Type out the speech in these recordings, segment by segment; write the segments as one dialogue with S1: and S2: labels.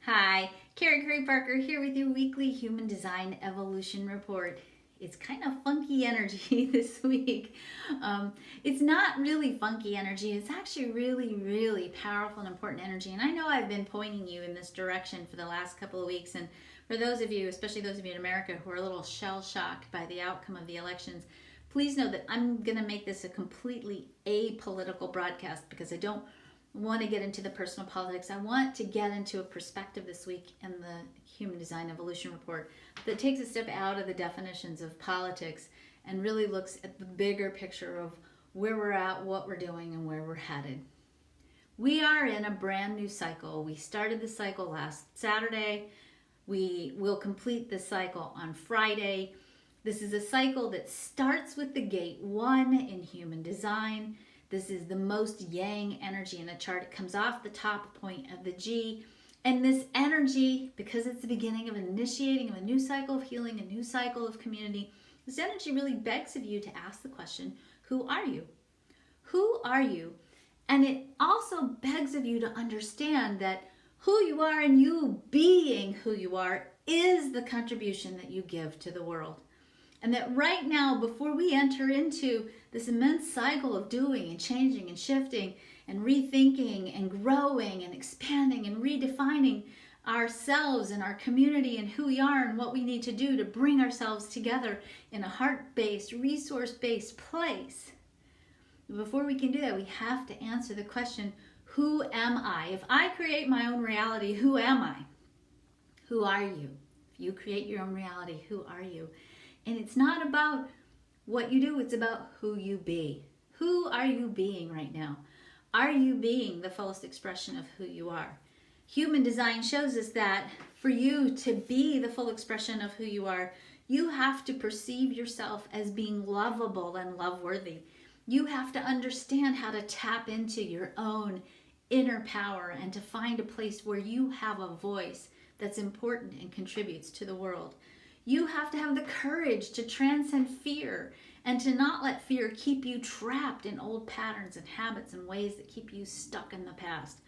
S1: Hi, Carrie Parker here with your weekly Human Design Evolution Report. It's kind of funky energy this week. It's not really funky energy, it's actually really powerful and important energy. And I know I've been pointing you in this direction for the last couple of weeks. And for those of you, especially those of you in America who are a little shell shocked by the outcome of the elections, please know that I'm going to make this a completely apolitical broadcast because I don't want to get into the personal politics. I want to get into a perspective this week in the Human Design Evolution Report that takes a step out of the definitions of politics and really looks at the bigger picture of where we're at, what we're doing, and where we're headed. We are in a brand new cycle. We started the cycle last Saturday. We will complete the cycle on Friday. This is a cycle that starts with the gate 1 in human design. This is the most yang energy in the chart. It comes off the top point of the G. And this energy, because it's the beginning of initiating of a new cycle of healing, a new cycle of community, this energy really begs of you to ask the question, who are you? Who are you? And it also begs of you to understand that who you are and you being who you are is the contribution that you give to the world. And that right now, before we enter into this immense cycle of doing and changing and shifting and rethinking and growing and expanding and redefining ourselves and our community and who we are and what we need to do to bring ourselves together in a heart-based, resource-based place, before we can do that, we have to answer the question, who am I? If I create my own reality, who am I? Who are you? If you create your own reality, who are you? And it's not about what you do, it's about who you be. Who are you being right now? Are you being the fullest expression of who you are? Human design shows us that for you to be the full expression of who you are, you have to perceive yourself as being lovable and love-worthy. You have to understand how to tap into your own inner power and to find a place where you have a voice that's important and contributes to the world. You have to have the courage to transcend fear and to not let fear keep you trapped in old patterns and habits and ways that keep you stuck in the past.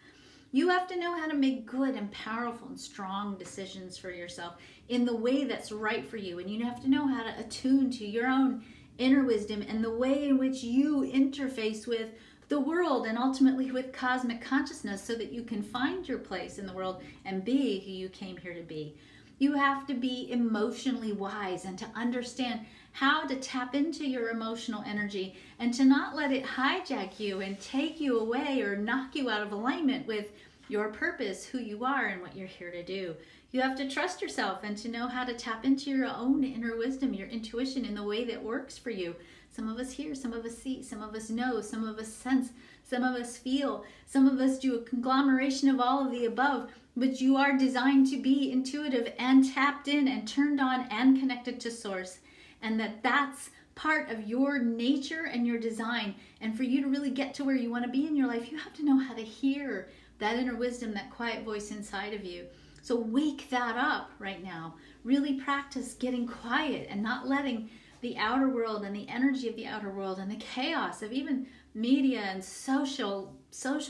S1: You have to know how to make good and powerful and strong decisions for yourself in the way that's right for you. And you have to know how to attune to your own inner wisdom and the way in which you interface with the world and ultimately with cosmic consciousness so that you can find your place in the world and be who you came here to be. You have to be emotionally wise and to understand how to tap into your emotional energy and to not let it hijack you and take you away or knock you out of alignment with your purpose, who you are, and what you're here to do. You have to trust yourself and to know how to tap into your own inner wisdom, your intuition in the way that works for you. Some of us hear, some of us see, some of us know, some of us sense, some of us feel, some of us do a conglomeration of all of the above. But you are designed to be intuitive and tapped in and turned on and connected to source. And that's part of your nature and your design. And for you to really get to where you want to be in your life, you have to know how to hear that inner wisdom, that quiet voice inside of you. So wake that up right now. Really practice getting quiet and not letting the outer world and the energy of the outer world and the chaos of even media and social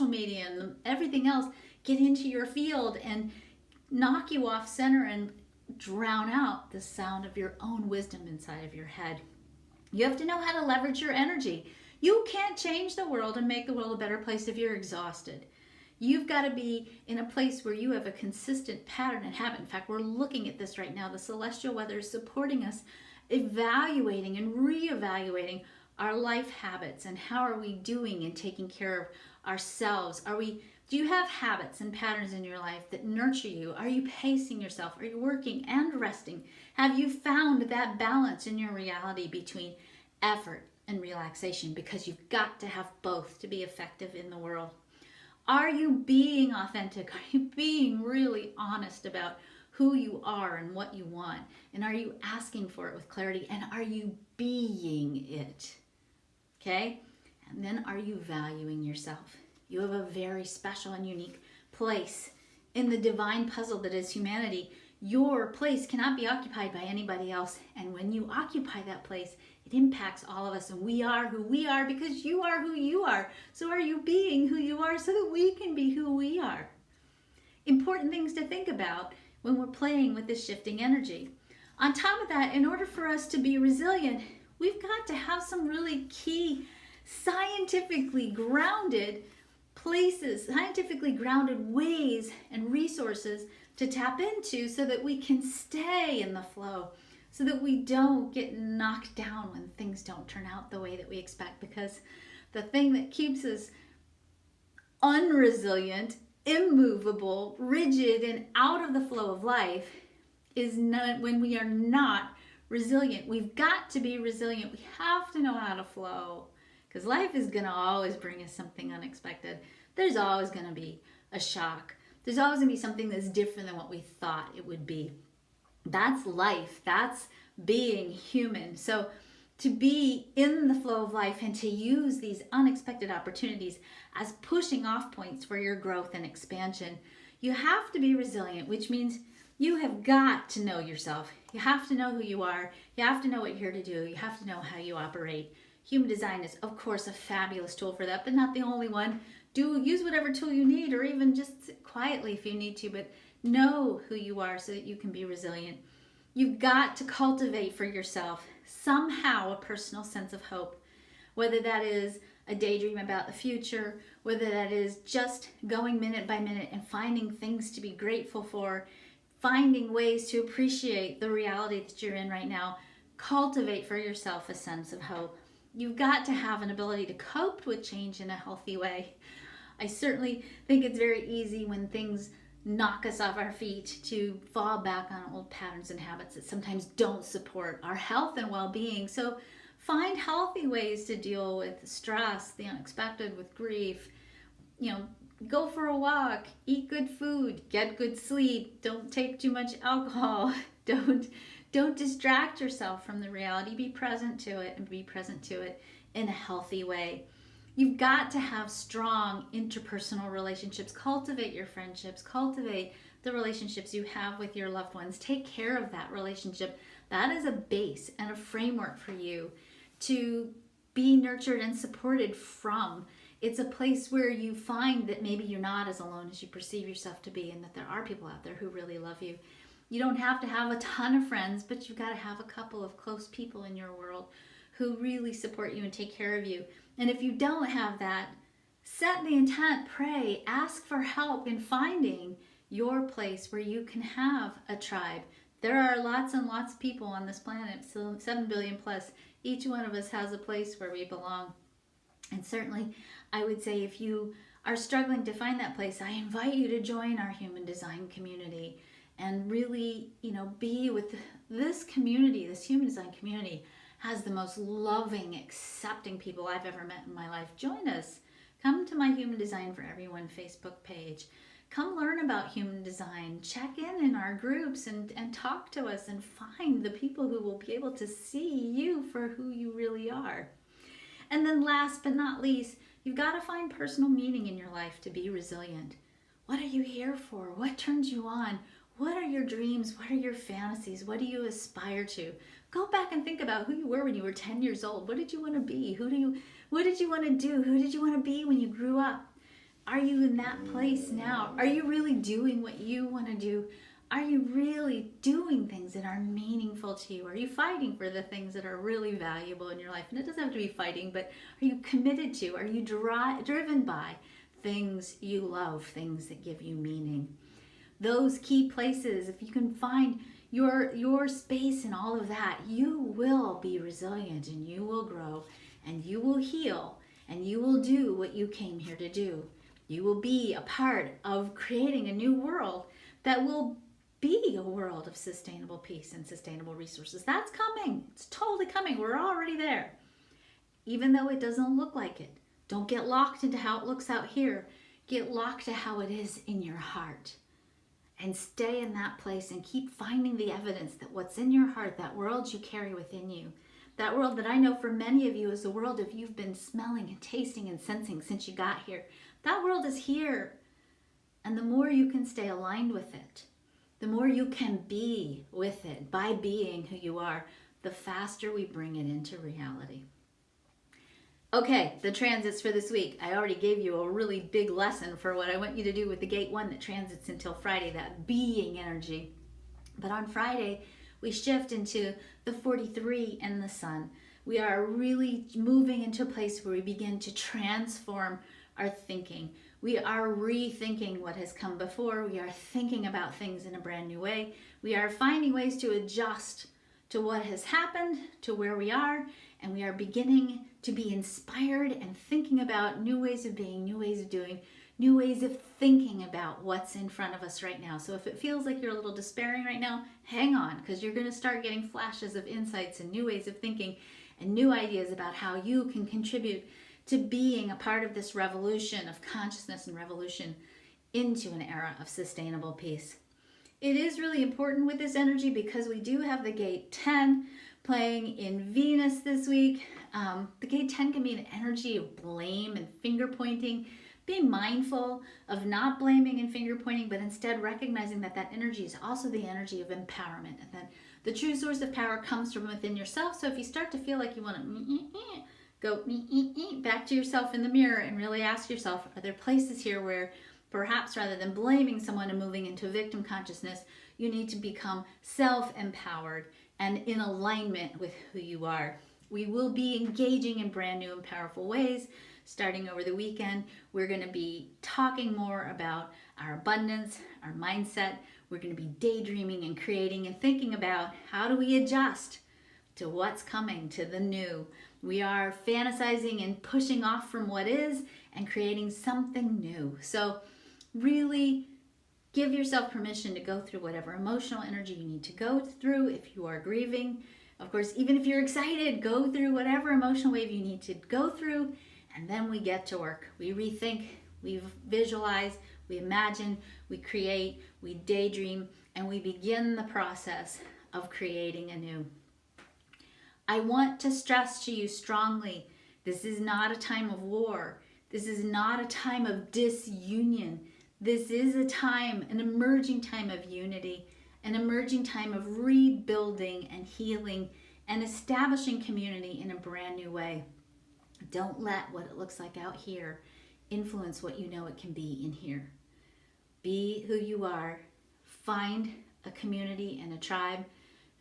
S1: media and everything else get into your field and knock you off center and drown out the sound of your own wisdom inside of your head. You have to know how to leverage your energy. You can't change the world and make the world a better place if you're exhausted. You've got to be in a place where you have a consistent pattern and habit. In fact, we're looking at this right now. The celestial weather is supporting us, evaluating and reevaluating our life habits and how are we doing in taking care of ourselves. Do you have habits and patterns in your life that nurture you? Are you pacing yourself? Are you working and resting? Have you found that balance in your reality between effort and relaxation? Because you've got to have both to be effective in the world. Are you being authentic? Are you being really honest about who you are and what you want? And are you asking for it with clarity? And are you being it? Okay? And then are you valuing yourself? You have a very special and unique place in the divine puzzle that is humanity. Your place cannot be occupied by anybody else. And when you occupy that place, it impacts all of us. And we are who we are because you are who you are. So are you being who you are so that we can be who we are? Important important things to think about when we're playing with this shifting energy. On top of that, in order for us to be resilient, we've got to have some really key scientifically grounded places, scientifically grounded ways and resources to tap into so that we can stay in the flow, so that we don't get knocked down when things don't turn out the way that we expect. Because the thing that keeps us unresilient, immovable, rigid, and out of the flow of life is not when we are not resilient. We've got to be resilient. We have to know how to flow, because life is going to always bring us something unexpected. There's always going to be a shock. There's always going to be something that's different than what we thought it would be. That's life. That's being human. So to be in the flow of life and to use these unexpected opportunities as pushing off points for your growth and expansion, you have to be resilient, which means you have got to know yourself. You have to know who you are. You have to know what you're here to do. You have to know how you operate. Human design is, of course, a fabulous tool for that, but not the only one. Use whatever tool you need, or even just sit quietly if you need to, but know who you are so that you can be resilient. You've got to cultivate for yourself somehow a personal sense of hope, whether that is a daydream about the future, whether that is just going minute by minute and finding things to be grateful for, finding ways to appreciate the reality that you're in right now. Cultivate for yourself a sense of hope. You've got to have an ability to cope with change in a healthy way. I certainly think it's very easy when things knock us off our feet to fall back on old patterns and habits that sometimes don't support our health and well-being. So find healthy ways to deal with stress, the unexpected, with grief. Go for a walk, eat good food, get good sleep, don't take too much alcohol, don't distract yourself from the reality. Be present to it, and be present to it in a healthy way. You've got to have strong interpersonal relationships. Cultivate your friendships. Cultivate the relationships you have with your loved ones. Take care of that relationship. That is a base and a framework for you to be nurtured and supported from. It's a place where you find that maybe you're not as alone as you perceive yourself to be, and that there are people out there who really love you. You don't have to have a ton of friends, but you've got to have a couple of close people in your world who really support you and take care of you. And if you don't have that, set the intent, pray, ask for help in finding your place where you can have a tribe. There are lots and lots of people on this planet, so 7 billion plus. Each one of us has a place where we belong. And certainly, I would say if you are struggling to find that place, I invite you to join our human design community and really, be with this community. This human design community has the most loving, accepting people I've ever met in my life. Join us. Come to my Human Design for Everyone Facebook page. Come learn about human design. Check in our groups and talk to us and find the people who will be able to see you for who you really are. And then last but not least, you've got to find personal meaning in your life to be resilient. What are you here for? What turns you on? What are your dreams? What are your fantasies? What do you aspire to? Go back and think about who you were when you were 10 years old. What did you want to be? What did you want to do? Who did you want to be when you grew up? Are you in that place now? Are you really doing what you want to do? Are you really doing things that are meaningful to you? Are you fighting for the things that are really valuable in your life? And it doesn't have to be fighting, but are you committed to? Are you driven by things you love, things that give you meaning? Those key places, if you can find your space in all of that, you will be resilient and you will grow and you will heal and you will do what you came here to do. You will be a part of creating a new world that will be a world of sustainable peace and sustainable resources. That's coming. It's totally coming. We're already there. Even though it doesn't look like it. Don't get locked into how it looks out here. Get locked to how it is in your heart. And stay in that place and keep finding the evidence that what's in your heart, that world you carry within you, that world that I know for many of you is the world of you've been smelling and tasting and sensing since you got here. That world is here. And the more you can stay aligned with it, the more you can be with it by being who you are, the faster we bring it into reality. Okay, the transits for this week. I already gave you a really big lesson for what I want you to do with the gate 1 that transits until Friday, that being energy. But on Friday, we shift into the 43 and the sun. We are really moving into a place where we begin to transform our thinking. We are rethinking what has come before. We are thinking about things in a brand new way. We are finding ways to adjust to what has happened, to where we are, and we are beginning to be inspired and thinking about new ways of being, new ways of doing, new ways of thinking about what's in front of us right now. So if it feels like you're a little despairing right now, hang on, because you're going to start getting flashes of insights and new ways of thinking and new ideas about how you can contribute to being a part of this revolution of consciousness and revolution into an era of sustainable peace. It is really important with this energy because we do have the gate 10 playing in Venus this week. The gate 10 can be an energy of blame and finger pointing. Be mindful of not blaming and finger pointing, but instead recognizing that that energy is also the energy of empowerment, and that the true source of power comes from within yourself. So if you start to feel like you want to go back to yourself in the mirror and really ask yourself, are there places here where perhaps rather than blaming someone and moving into victim consciousness, you need to become self-empowered and in alignment with who you are. We will be engaging in brand new and powerful ways. Starting over the weekend, we're going to be talking more about our abundance, our mindset. We're going to be daydreaming and creating and thinking about how do we adjust to what's coming, to the new. We are fantasizing and pushing off from what is and creating something new. So really give yourself permission to go through whatever emotional energy you need to go through. If you are grieving, of course, even if you're excited, go through whatever emotional wave you need to go through. And then we get to work. We rethink, we visualize, we imagine, we create, we daydream, and we begin the process of creating anew. I want to stress to you strongly, this is not a time of war. This is not a time of disunion. This is a time, an emerging time of unity, an emerging time of rebuilding and healing and establishing community in a brand new way. Don't let what it looks like out here influence what you know it can be in here. Be who you are. Find a community and a tribe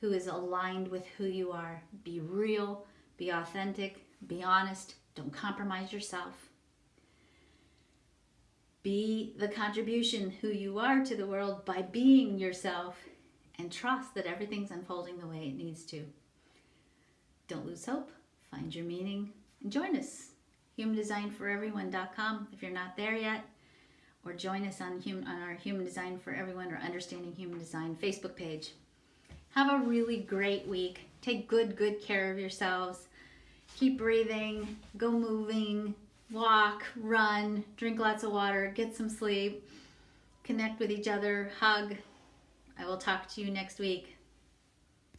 S1: who is aligned with who you are. Be real, be authentic, be honest. Don't compromise yourself. Be the contribution who you are to the world by being yourself, and trust that everything's unfolding the way it needs to. Don't lose hope. Find your meaning. And join us, humandesignforeveryone.com if you're not there yet, or join us on our Human Design for Everyone or Understanding Human Design Facebook page. Have a really great week. Take good care of yourselves. Keep breathing, go moving, walk, run, drink lots of water, get some sleep, connect with each other, hug. I will talk to you next week.